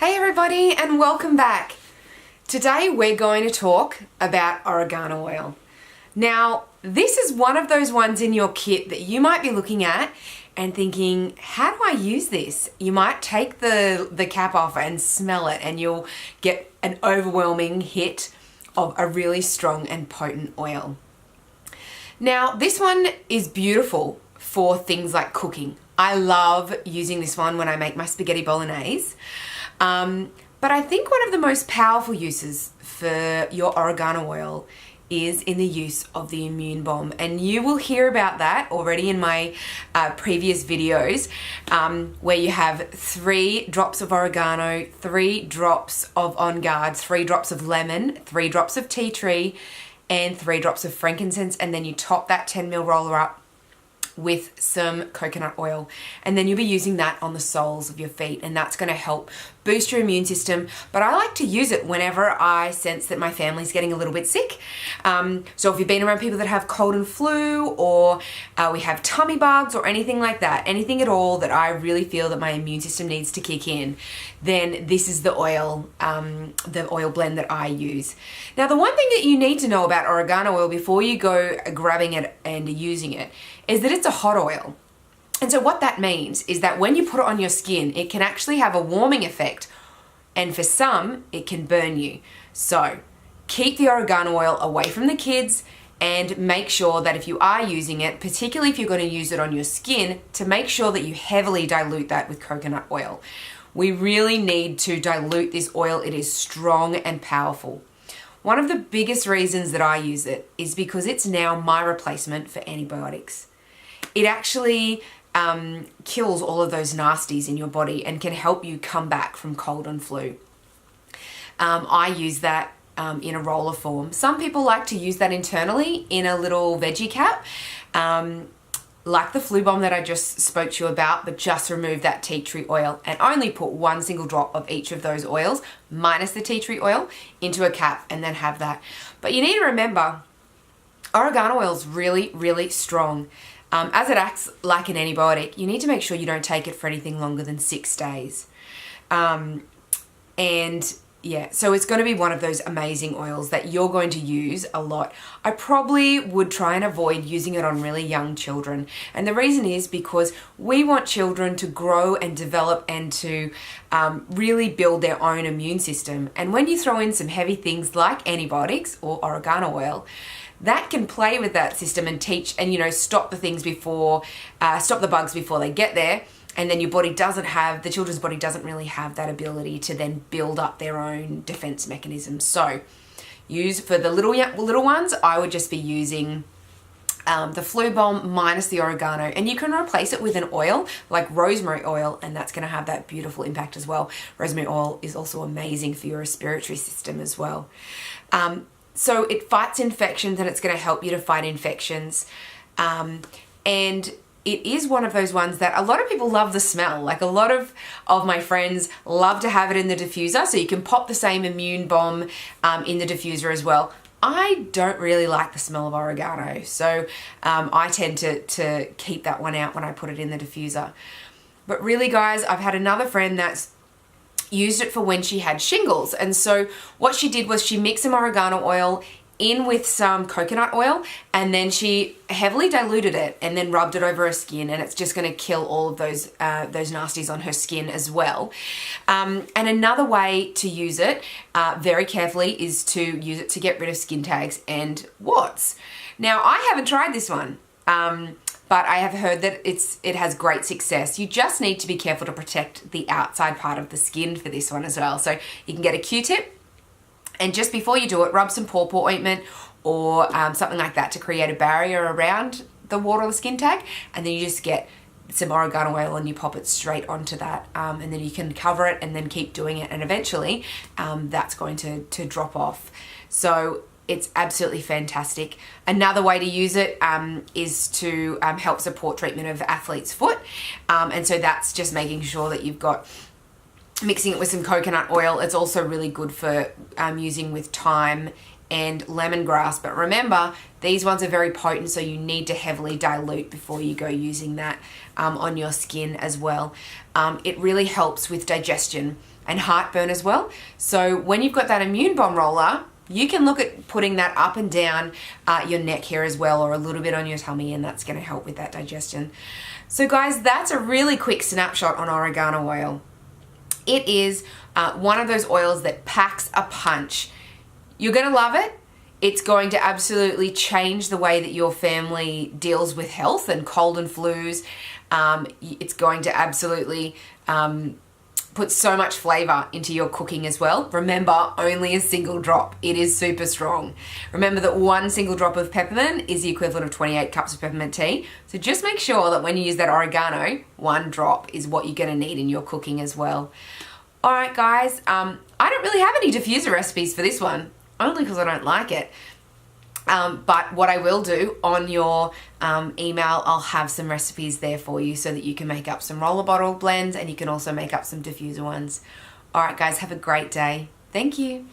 Hey everybody, and welcome back. Today we're going to talk about oregano oil. Now, this is one of those ones in your kit that you might be looking at and thinking, how do I use this? You might take the cap off and smell it and you'll get an overwhelming hit of a really strong and potent oil. Now, this one is beautiful for things like cooking. I love using this one when I make my spaghetti bolognese. But I think one of the most powerful uses for your oregano oil is in the use of the immune bomb. And you will hear about that already in my previous videos, where you have 3 drops of oregano, 3 drops of On Guard, 3 drops of lemon, 3 drops of tea tree, and 3 drops of frankincense. And then you top that 10 ml roller up with some coconut oil, and then you'll be using that on the soles of your feet, and that's going to help boost your immune system. But I like to use it whenever I sense that my family's getting a little bit sick. So if you've been around people that have cold and flu, or we have tummy bugs or anything like that, anything at all that I really feel that my immune system needs to kick in, then this is the oil blend that I use. Now, the one thing that you need to know about oregano oil before you go grabbing it and using it is that it's a hot oil. And so what that means is that when you put it on your skin, it can actually have a warming effect, and for some, it can burn you. So keep the oregano oil away from the kids, and make sure that if you are using it, particularly if you're going to use it on your skin, to make sure that you heavily dilute that with coconut oil. We really need to dilute this oil. It is strong and powerful. One of the biggest reasons that I use it is because it's now my replacement for antibiotics. It actually kills all of those nasties in your body and can help you come back from cold and flu. I use that in a roller form. Some people like to use that internally in a little veggie cap, like the flu bomb that I just spoke to you about, but just remove that tea tree oil and only put 1 single drop of each of those oils, minus the tea tree oil, into a cap, and then have that. But you need to remember, oregano oil is really, really strong. As it acts like an antibiotic, you need to make sure you don't take it for anything longer than 6 days. And yeah, so it's going to be one of those amazing oils that you're going to use a lot. I probably would try and avoid using it on really young children. And the reason is because we want children to grow and develop and to really build their own immune system. And when you throw in some heavy things like antibiotics or oregano oil, that can play with that system and teach and, stop the things before, stop the bugs before they get there. And then your body the children's body doesn't really have that ability to then build up their own defense mechanisms. So for the little ones, I would just be using the flu bomb minus the oregano, and you can replace it with an oil like rosemary oil, and that's going to have that beautiful impact as well. Rosemary oil is also amazing for your respiratory system as well. So it fights infections, and it's going to help you to fight infections. And it is one of those ones that a lot of people love the smell. Like a lot of my friends love to have it in the diffuser, so you can pop the same immune bomb in the diffuser as well. I don't really like the smell of oregano, so I tend to keep that one out when I put it in the diffuser. But really, guys, I've had another friend that's used it for when she had shingles. And so what she did was she mixed some oregano oil in with some coconut oil, and then she heavily diluted it and then rubbed it over her skin, and it's just going to kill all of those nasties on her skin as well. And another way to use it very carefully is to use it to get rid of skin tags and warts. Now, I haven't tried this one, but I have heard that it has great success. You just need to be careful to protect the outside part of the skin for this one as well. So you can get a Q-tip, and just before you do it, rub some pawpaw ointment or something like that to create a barrier around the wart or the skin tag, and then you just get some oregano oil and you pop it straight onto that, and then you can cover it and then keep doing it, and eventually that's going to drop off. So it's absolutely fantastic. Another way to use it is to help support treatment of athlete's foot. And so that's just making sure that you've got, mixing it with some coconut oil. It's also really good for using with thyme and lemongrass. But remember, these ones are very potent, so you need to heavily dilute before you go using that on your skin as well. It really helps with digestion and heartburn as well. So when you've got that immune bomb roller, you can look at putting that up and down your neck here as well, or a little bit on your tummy, and that's going to help with that digestion. So guys, that's a really quick snapshot on oregano oil. It is one of those oils that packs a punch. You're going to love it. It's going to absolutely change the way that your family deals with health and cold and flus. It's going to absolutely put so much flavor into your cooking as well. Remember, only a single drop. It is super strong. Remember that 1 single drop of peppermint is the equivalent of 28 cups of peppermint tea. So just make sure that when you use that oregano, 1 drop is what you're going to need in your cooking as well. All right, guys, I don't really have any diffuser recipes for this one, only because I don't like it. But what I will do on your email, I'll have some recipes there for you so that you can make up some roller bottle blends, and you can also make up some diffuser ones. All right, guys, have a great day. Thank you.